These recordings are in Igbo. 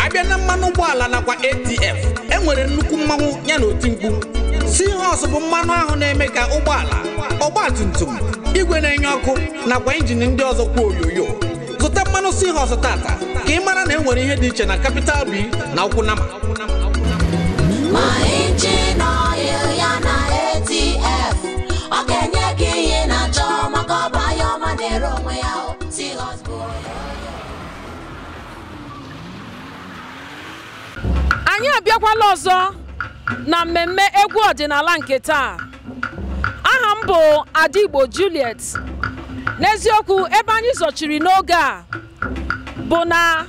Abịana mmanụ ụgbọala nakwa ATF enwere nnukwu mmanwụ ya na oti mkpu. Seahorse bụ mmanụ ahụ na-eme ka ụgbọala, ọgbatumtum, igwe na-enye ọkụ nakwa injin ndị ọzọ kwa oyoyo. Zụta mmanụ Seahorse tata ka ị mara na enwere ihe dị iche na Capital B na ụkwụ nama. Ma injin oil ya na ATF ọ ga-enye gị ihe na-achọ maka ọba ya ọma na-ere onwe ya. Seahorse bụ anyị abịakwala ọzọ na mmemme egwu ọdịnala nke taa. Aha m bụ Adigbo Juliet. N'eziokwu ebe anyị zọchiri n'oge a bụ na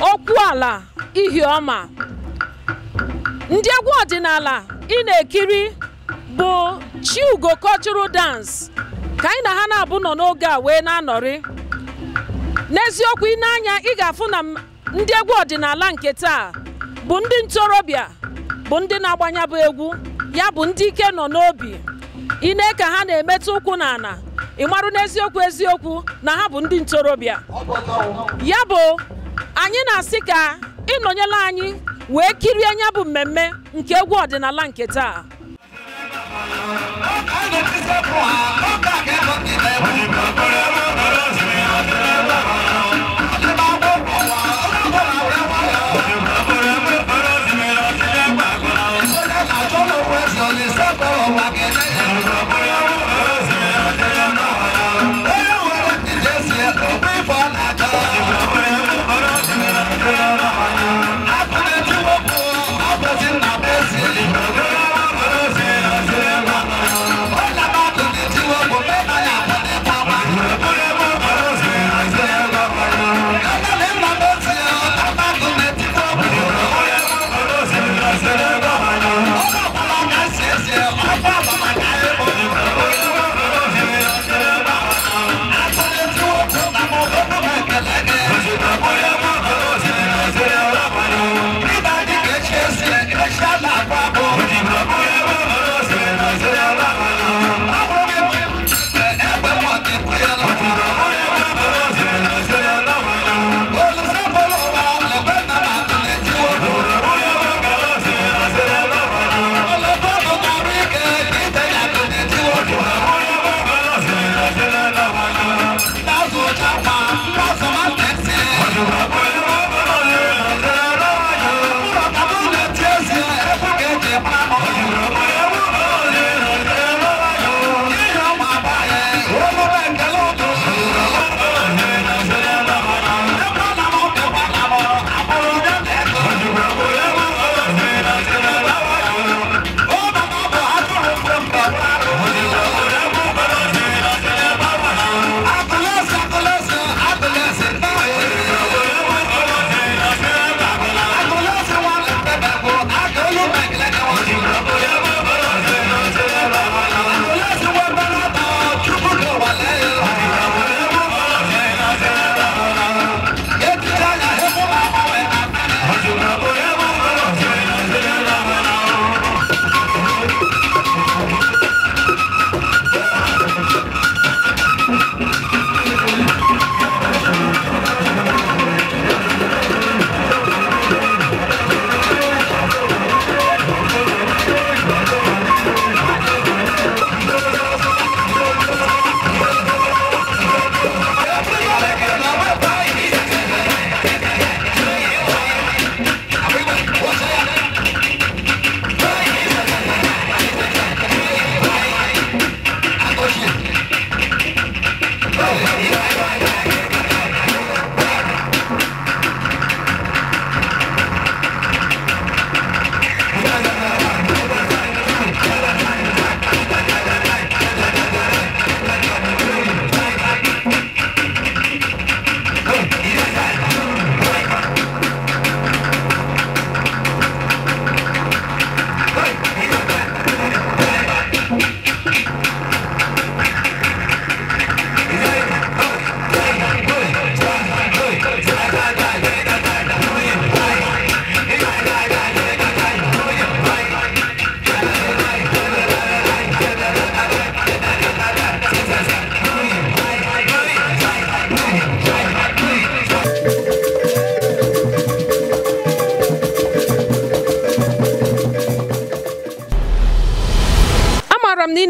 Okwu-ala Ihiọma. Ndị egwu ọdịnala ị na-ekiri bụ Chiugo Cultural Dance ka anyị na ha na-abụ nọ n'oge a wee na-anọrị. N'eziokwu ị na-anya ị ga-afụ na ndị egwu ọdịnala nke taa bụ ndị ntorobịa, bụ ndị na-agbanya bụ egwu, ya bụ ndị ike nọ n'obi. Ị na-eke ha na-emetụ ụkwụ n'ala, ị marụ n'eziokwu eziokwu na ha bụ ndị ntorobịa. Ya bụ anyị na-asị ka ịnọnyela anyị wee kirie anya bụ mmemme nke egwu ọdịnala nke taa.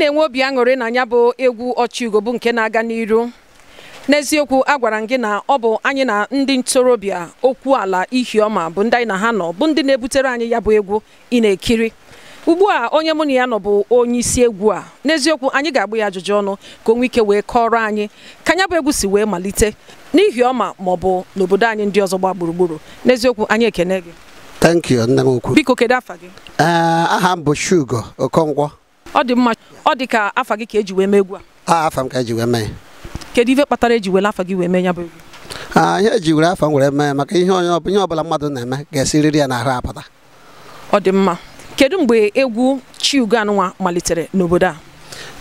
na-enwe obi aṅụrị na ya bụ egwu Ọchịugo bụ nke na-aga n'iru. N'eziokwu agwara gị na ọ bụ anyị na ndị ntorobịa okwu ala Ihiọma bụ ndị anyị na ha nọ bụ ndị na-ebutere anyị ya bụ egwu ị na-ekiri. Ugbu a onye mụ na ya nọ bụ onye isi egwu a. N'eziokwu anyị ga-agba ya ajụjụ ọnụ ka o nwee ike wee kọrọ anyị ka ya bụ egwu si wee malite n'Ihiọma ma ọ bụ n'obodo anyị ndị ọzọ gba gburugburu. N'eziokwu anyị ekene gị. Thank you, nne m ukwu. Biko kedu afa gị? Aha m bụ Shugo Okonkwo. Ọ dị mma, ọ dị ka afa gị ka eji wee mee egwu a. Afa m ka eji wee mee. Kedu ife kpatara eji were afa gị wee mee ya bụ egwu? Ihe eji were afa m were mee maka ihe ọbụla mmadụ na-eme ga-esiriri ya n'ahụ apụta. Ọ dị mma. Kedu mgbe egwu Chiugo anụnwa malitere n'obodo a?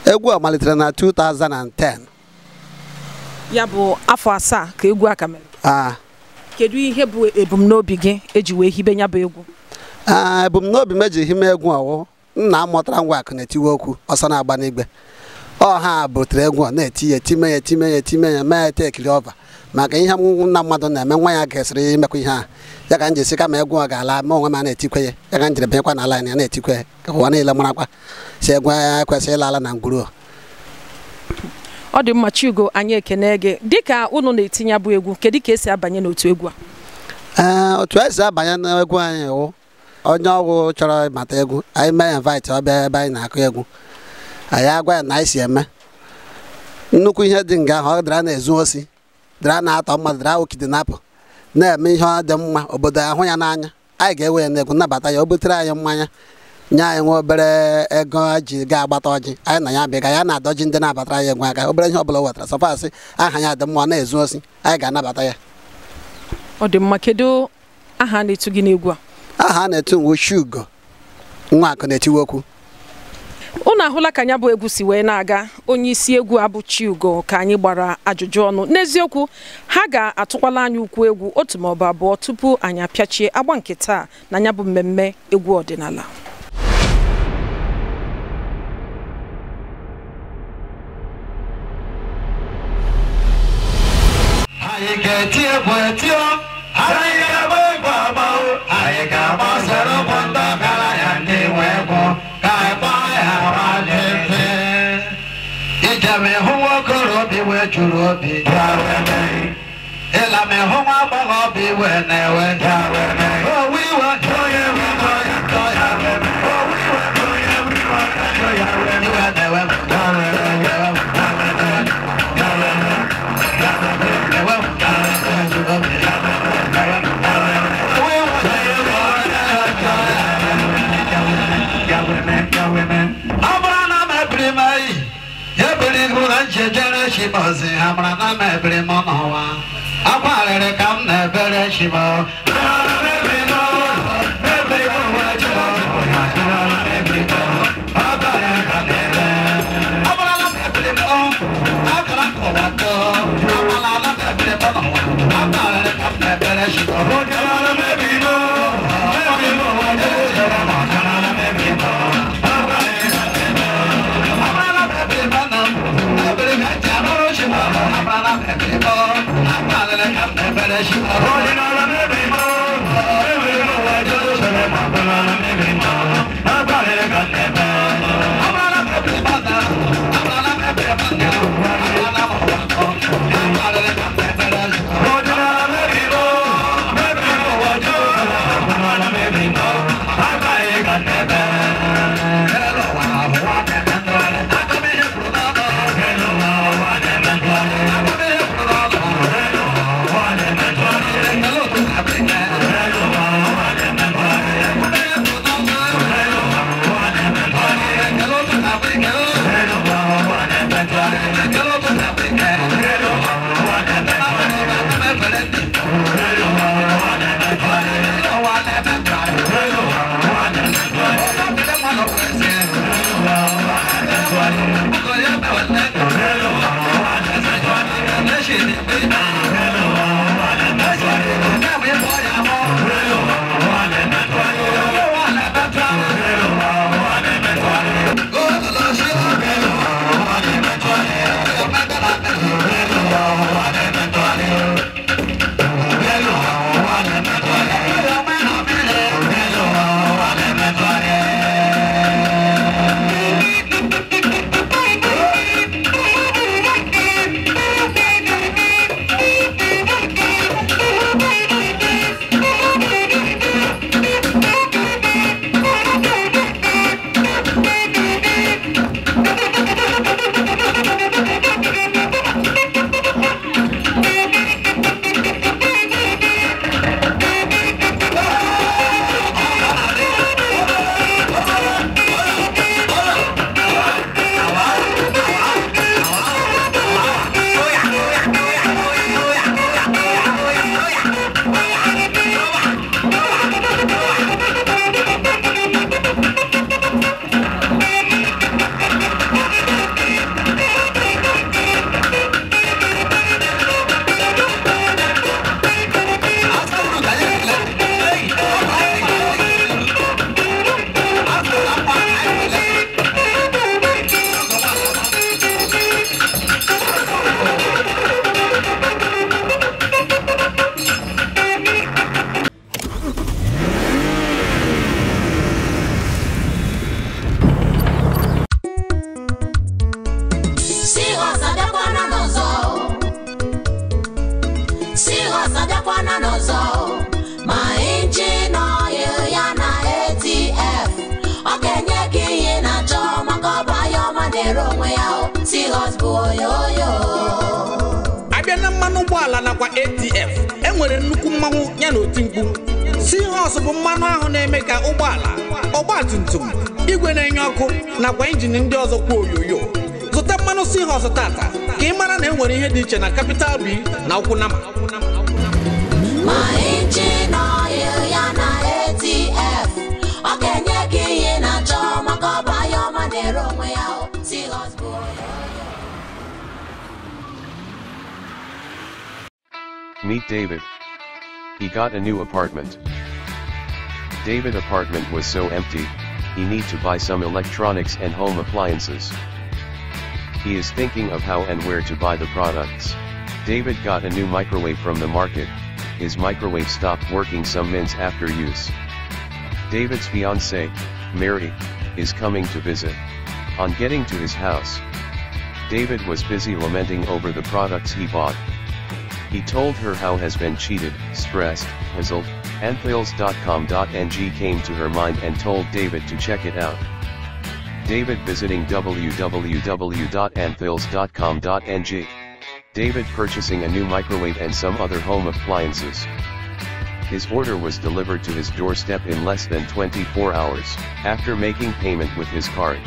Egwu a malitere na 2010. Ya bụ afọ 7 ka egwu a ka mere. Kedu ihe bụ ebumnobi gị eji wee hibe ya bụ egwu? Ebumnobi m eji hime egwu ọwụ nna m mụtara ngwa akụ na-etiwe okwu ọsọ na-agba n'igwe. Ha butere egwu a na-eti ya etime ya mee tekiri ọva maka ihe nna mmadụ na-eme nwa ya ga-esiri imekwa ihe a ya ka m jesi kama egwu a ga-ala ma onwe m na-etikwe ya ya ka m jiri banyekwa n'ala ya na-etikwe ya ka ụwa niile marakwa si egwu ya ekwesịrị ịla ala na ngwuru. Ọ dị mma Chiugo, anyị ekene gị. Dịka unu na-etinye abụ egwu, kedu ka esi abanye n'otu egwu a? Otu esi abanye n'egwu anyị wụ onye ọgwụ chọrọ ịmata egwu anyị mee invite ọ bịa ebe anyị na-akụ egwu anyị agwa ya na anyị si eme nnukwu ihe dị nga ahụ ọ dara na-ezu osi dara na-atọ mmadụ dara okidinapụ na-eme ihe ọ dị mma obodo ahụ ya n'anya anyị ga-ewe ya n'egwu nnabata ya o butere anyị mmanya nye anyị nwe obere ego ji ga-agbata ọjị anyị na ya bịa ya na-adọji ndị na-abatara ya egwu aka obere ihe ọbụla wetara sọfasị aha ya dị mma na-ezu osi anyị ga-anabata ya. Ọ dị mma. Kedu aha na-etu gị n'egwu a? Aha na-etu nwe Shugo nwa akụ na-etiwe okwu. Unu ahụla ka ya bụ egwu si wee na-aga. Onye isi egwu abụ Chiugo ka anyị gbara ajụjụ ọnụ. N'eziokwu ha ga-atụkwala anyị ukwu egwu otu ma ọ bụ abụọ tupu anyị apịachie agba nke taa na ya bụ mmemme egwu ọdịnala. kwana n'ọzọ ma injin oil ya na ATF ọ ga-enye gị ihe na-achọ maka ọba ya ọma na-ere onwe ya Seahorse bụ oyoyo. Abịa na mmanụ ụgbọala nakwa ATF enwere nnukwu mmanwụ ya na oti mkpu. Seahorse bụ mmanụ ahụ na-eme ka ụgbọala ọgbatumtum igwe na-enye ọkụ nakwa injin ndị ọzọ kwa oyoyo. Zụta mmanụ Seahorse tata ka ị mara na enwere ihe dị iche na Capital B na Ukwunama. Ma injin oil ya na ATF ọ ga-enye gị ihe na-achọ maka ọba ya ọma na-ere onwe ya Seahorse bụ oyoyo. Meet David. He got a new apartment. David's apartment was so empty, he need to buy some electronics and home appliances. He is thinking of how and where to buy the products. David got a new microwave from the market. His microwave stopped working some minutes after use. David's fiancée, Mary, is coming to visit. On getting to his house, David was busy lamenting over the products he bought. He told her how has been cheated, stressed, puzzled. Anthills.com.ng came to her mind and told David to check it out. David visiting www.anthills.com.ng. David purchasing a new microwave and some other home appliances. His order was delivered to his doorstep in less than 24 hours, after making payment with his card.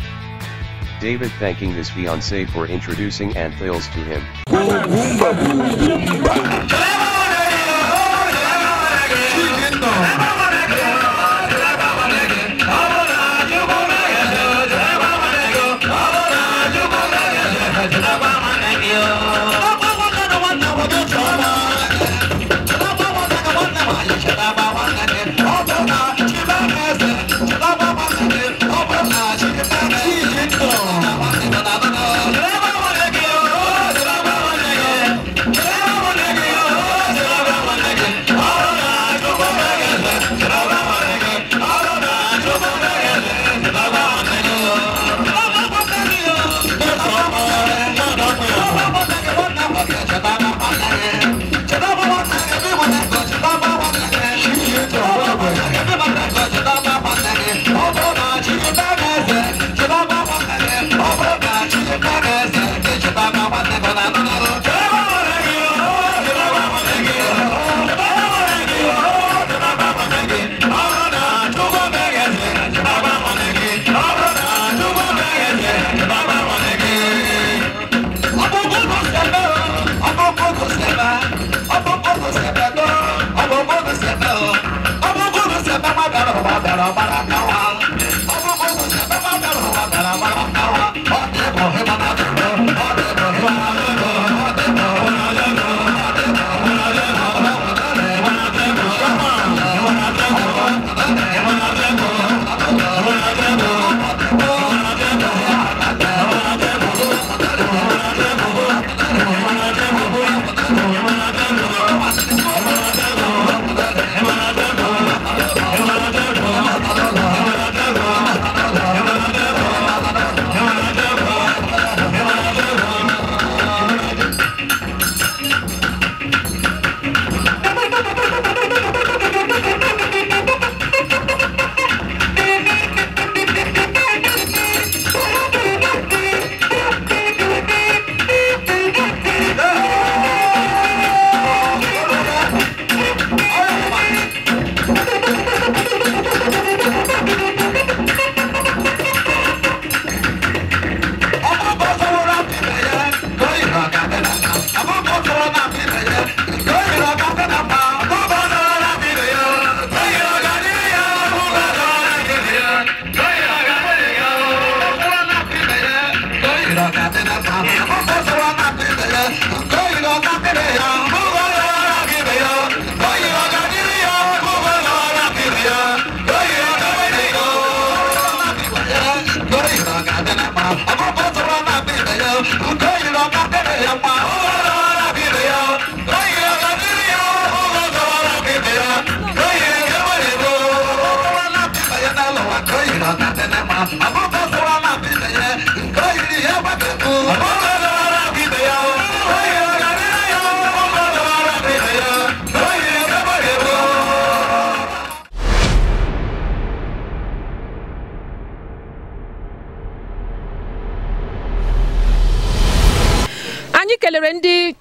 David thanking his fiancée for introducing Anthills to him.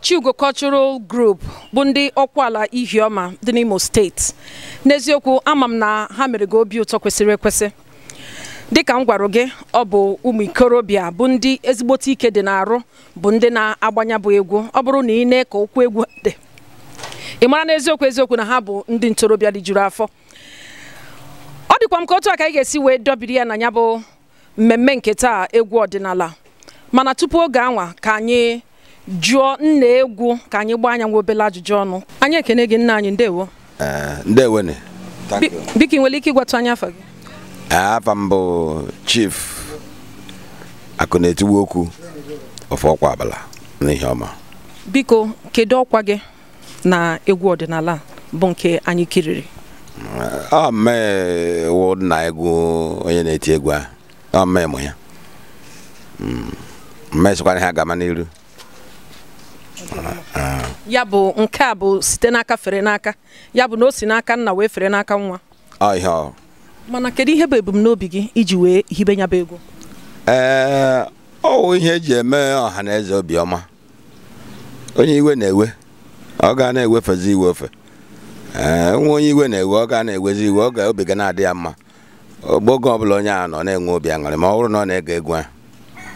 Chiugo Cultural Group bụ ndị ọkwala Ihiọma dị n'Imo steeti. N'eziokwu ama m na ha mere gị obi ụtọ kwesịrị ekwesị. Dịka m gwara gị, ọ bụ ụmụ ikorobịa bụ ndị ezigbote ike dị n'arụ, bụ ndị na-agbanya bụ egwu. Ọ bụrụ na ị na-eke okwu egwu dị, ị mara n'eziokwu na ha bụ ndị ntorobịa dị juru afọ. Ọ dịkwa m ka otu aka anyị ga-esi wee dọbiri ya na ya bụ mmemme nke taa egwu ọdịnala. Mana tupu oge anwa ka anyị jụọ nna egwu, ka anyị gbaa anya nwa obele ajụjụ ọnụ. Anyị ekene gị nna anyị, ndewo. Ndewo ne. Biko ị nwere ike ịgwatụ anyị afa gị? Afa m bụ Chief Akụnetigbuokwu Ọfọkwa Abala n'Ihiọma. Biko kedu ọkwa gị na egwu ọdịnala bụ nke anyị kiriri? Mee wụ na egwu onye na-eti egwu a. Mee mụ ya. Mmesịkwana ha gama n'iru. Ya bụ nke a bụ site n'aka fere n'aka, ya bụ na o si n'aka nna wee fere n'aka nwa. Ihe. Mana kedu ihe bụ ebumnobi gị iji wee hibe nya bụ egwu? Ọ ihe eji eme ọha na eze obiọma. Onye iwe na-ewe, ọ ga na-ewefezi iwe ofe. Nwa onye iwe na-ewe, ọ ga na-ewezi iwe, ọ ga obi ga na-adị ya mma. Oge ọbụla onye a nọ na-enwe obi aṅụrị, ma ọ bụrụ na ọ na-ege egwu a,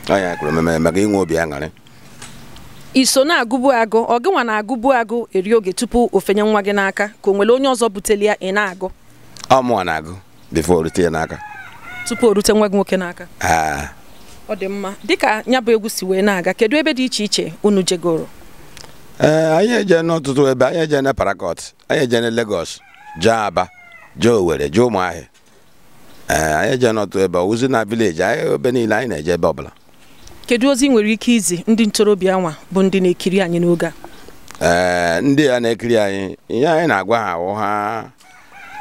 onye kwuru mmemme maka inwe obi aṅụrị. Iso na-agụbu agụ, ọ gị nwa na-agụbu agụ eri oge tupu ofenye nwa gị n'aka, ka o nwere onye ọzọ buteli ya ị na-agụ? Ọ mụọ na-agụ bifo o rute ya n'aka. Tupu o rute nwa gị nwoke n'aka? Ọ dị mma. Dịka nya bụ egwu si wee na-aga, kedu ebe dị iche iche unu jegoro? Anyị eje n'ọtụtụ ebe. Anyị eje na Parakọt, anyị eje na Lagos, jee Aba, jee Owerri, jee Ụmụahịa. Anyị eje n'ọtụtụ ebe, ozi na vileji, anyị ebe niile anyị na-eje ebe ọbụla. Kedu ozi nwere ike izi ndị ntorobịa nwa bụ ndị na-ekiri anyị n'oge a? Ndị a na-ekiri anyị, ihe anyị na-agwa ha ahụ ha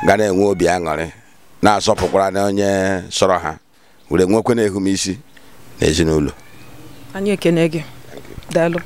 ga na-enwe obi aṅụrị, na-asọpụkwara na onye sọrọ ha, were nwekwe na ehumisi n'ezinụlọ. Anyị ekene gị. Daalụ.